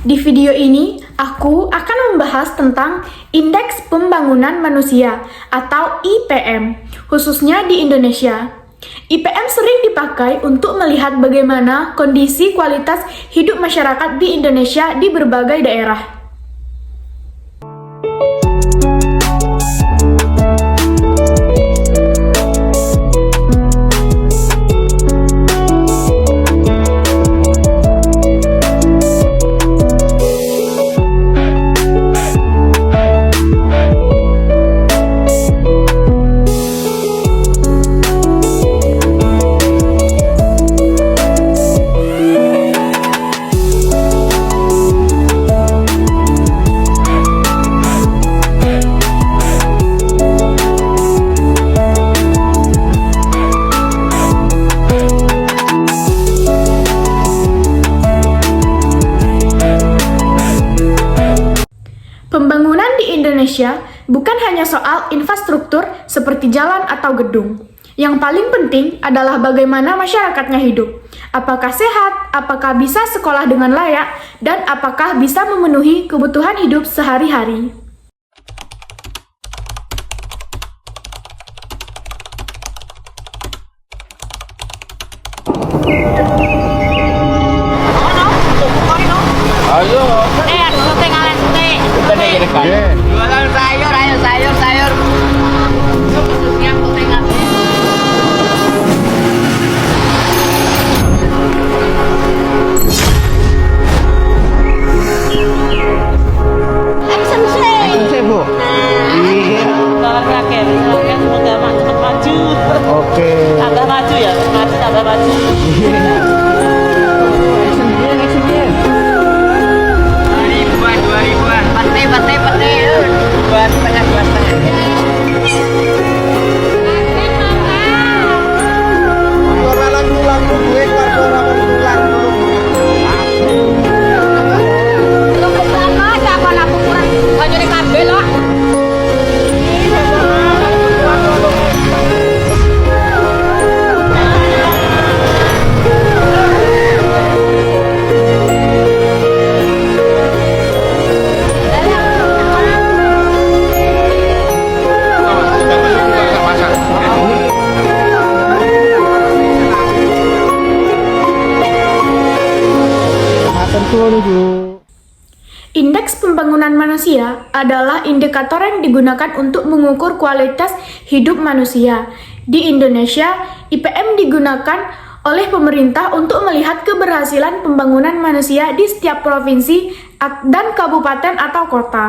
Di video ini, aku akan membahas tentang Indeks Pembangunan Manusia atau IPM, khususnya di Indonesia. IPM sering dipakai untuk melihat bagaimana kondisi kualitas hidup masyarakat di Indonesia di berbagai daerah. Pembangunan di Indonesia bukan hanya soal infrastruktur seperti jalan atau gedung. Yang paling penting adalah bagaimana masyarakatnya hidup. Apakah sehat, apakah bisa sekolah dengan layak, dan apakah bisa memenuhi kebutuhan hidup sehari-hari. Ayo. Syuting ala syuting. Kita nih dekat. Jualan sayur, ayo sayur. Khususnya syuting ala. Action sih. Bu. Iya. Kalau rakyat semoga cepat maju. Oke. Tambah maju ya, tambah maju. Action dia. 2000-an. Peti. Dua setengah. Lagu gue orang tulang. Indeks Pembangunan Manusia adalah indikator yang digunakan untuk mengukur kualitas hidup manusia. Di Indonesia, IPM digunakan oleh pemerintah untuk melihat keberhasilan pembangunan manusia di setiap provinsi dan kabupaten atau kota.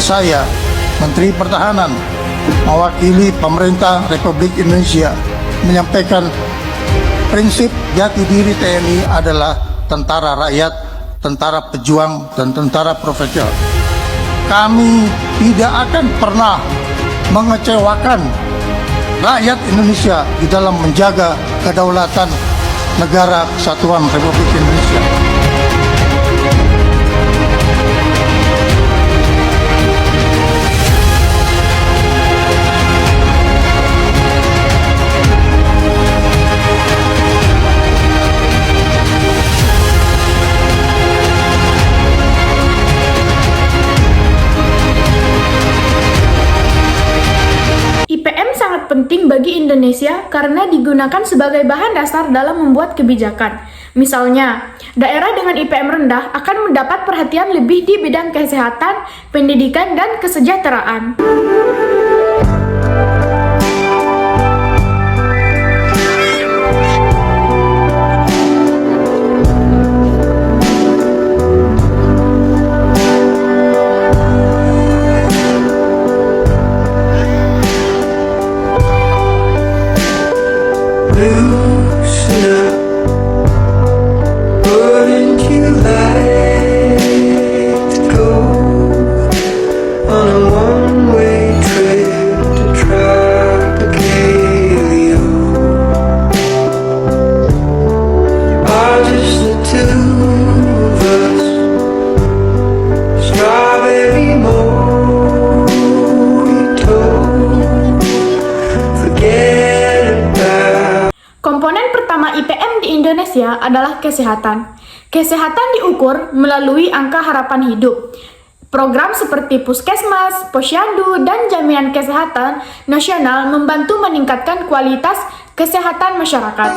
Saya, Menteri Pertahanan, mewakili pemerintah Republik Indonesia, menyampaikan prinsip jati diri TNI adalah tentara rakyat, tentara pejuang, dan tentara profesional. Kami tidak akan pernah mengecewakan rakyat Indonesia di dalam menjaga kedaulatan negara kesatuan Republik Indonesia. penting bagi Indonesia karena digunakan sebagai bahan dasar dalam membuat kebijakan. Misalnya, daerah dengan IPM rendah akan mendapat perhatian lebih di bidang kesehatan, pendidikan, dan kesejahteraan. Loosen up, wouldn't you like to go on a one-way trip to Tropicalia? Are just the two of us, strawberry mojito, forget about. Komponen pertama IPM di Indonesia adalah kesehatan. Kesehatan diukur melalui angka harapan hidup. Program seperti Puskesmas, Posyandu, dan Jaminan Kesehatan Nasional membantu meningkatkan kualitas kesehatan masyarakat.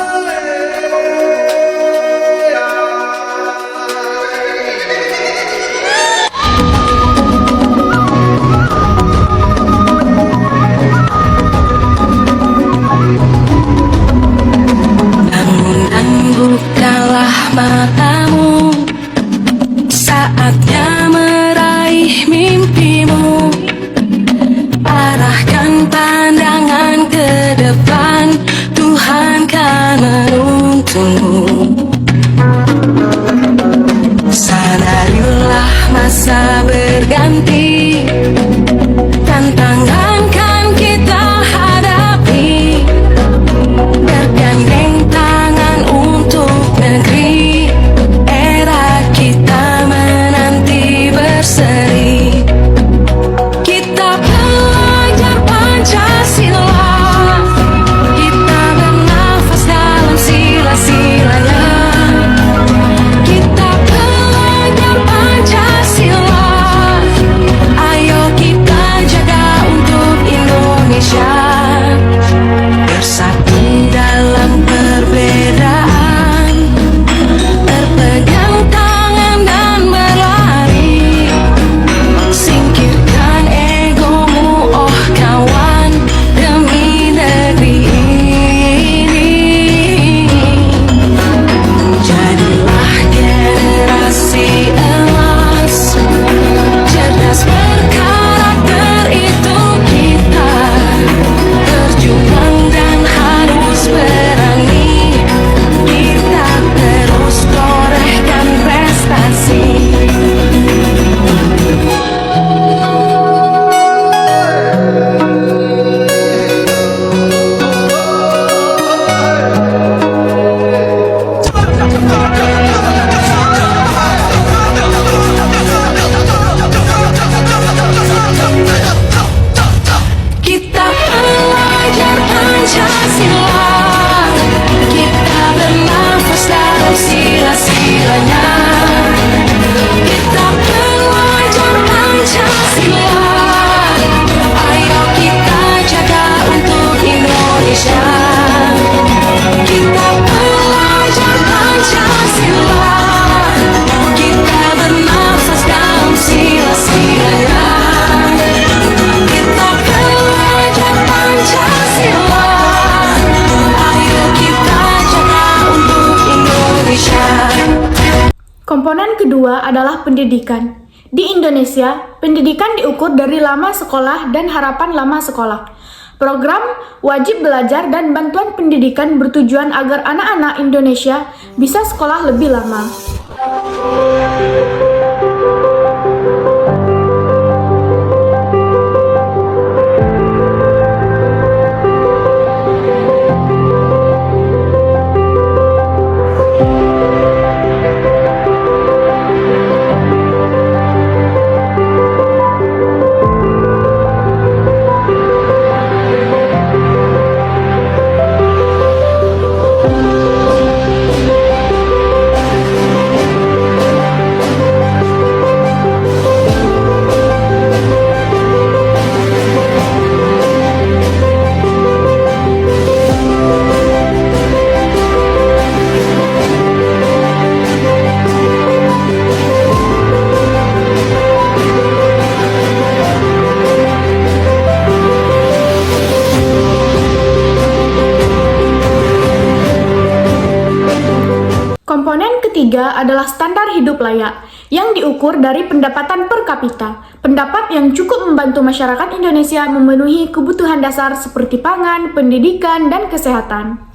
Bukalah matamu, saatnya meraih mimpimu. Arahkan pandangan ke depan, Tuhan kan menuntunmu. Sadarilah masa berganti, tantangan kan kita hadapi. Bergandeng tangan untuk negeri, era kita menanti berseri. Kita belajar Pancasila, kita bernafas dalam sila-silanya. Kita belajar Pancasila, ayo kita jaga untuk Indonesia. Bersatu dalam perbedaan, berpegang tangan dan berlari. Singkirkan egomu, oh kawan, demi negeri ini. Jadilah generasi emas, cerdas berkarakter itu kita. Berjuang dan harus berani, kita terus torehkan prestasi. Kita belajar Pancasila, kita bernafas dalam sila-silanya. Kita belajar Pancasila, ayo kita jaga untuk Indonesia. Kita belajar Pancasila, kita bernafas dalam sila-silanya. Kita belajar Pancasila, ayo kita jaga untuk Indonesia. Komponen kedua adalah pendidikan. Di Indonesia, pendidikan diukur dari lama sekolah dan harapan lama sekolah. Program wajib belajar dan bantuan pendidikan bertujuan agar anak-anak Indonesia bisa sekolah lebih lama. ketiga adalah standar hidup layak, yang diukur dari pendapatan per kapita, pendapat yang cukup membantu masyarakat Indonesia memenuhi kebutuhan dasar seperti pangan, pendidikan, dan kesehatan.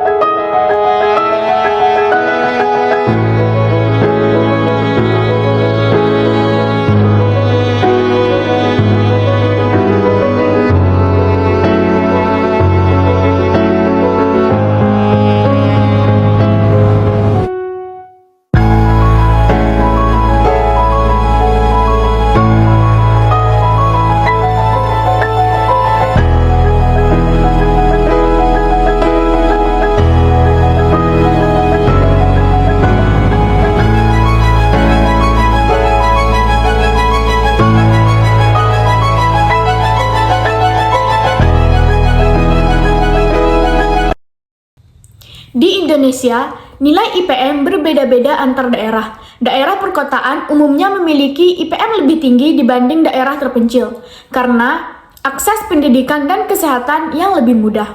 Di Indonesia, nilai IPM berbeda-beda antar daerah. Daerah perkotaan umumnya memiliki IPM lebih tinggi dibanding daerah terpencil, karena akses pendidikan dan kesehatan yang lebih mudah.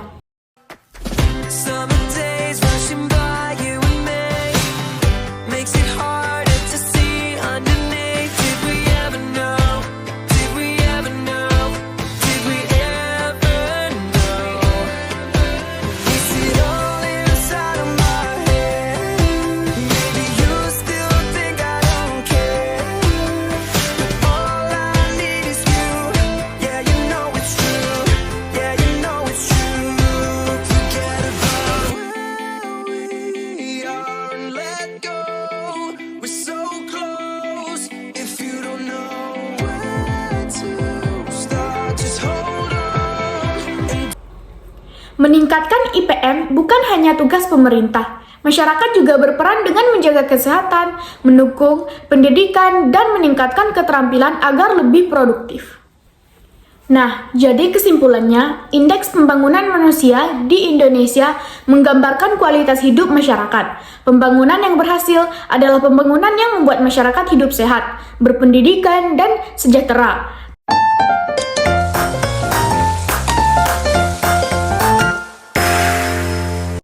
Summer days rushing by you and me makes it harder to see underneath. Did we ever know? Did we ever know? Did we ever know? Is it all inside of my head? Maybe you still think I don't care, but all I need is you. Yeah, you know it's true. Yeah, you know it's true. Forget about where we are and let go. We're so close. If you don't know where to start, just hold on. Meningkatkan IPM bukan hanya tugas pemerintah. Masyarakat juga berperan dengan menjaga kesehatan, mendukung pendidikan, dan meningkatkan keterampilan agar lebih produktif. Nah, jadi kesimpulannya, Indeks Pembangunan Manusia di Indonesia menggambarkan kualitas hidup masyarakat. Pembangunan yang berhasil adalah pembangunan yang membuat masyarakat hidup sehat, berpendidikan, dan sejahtera.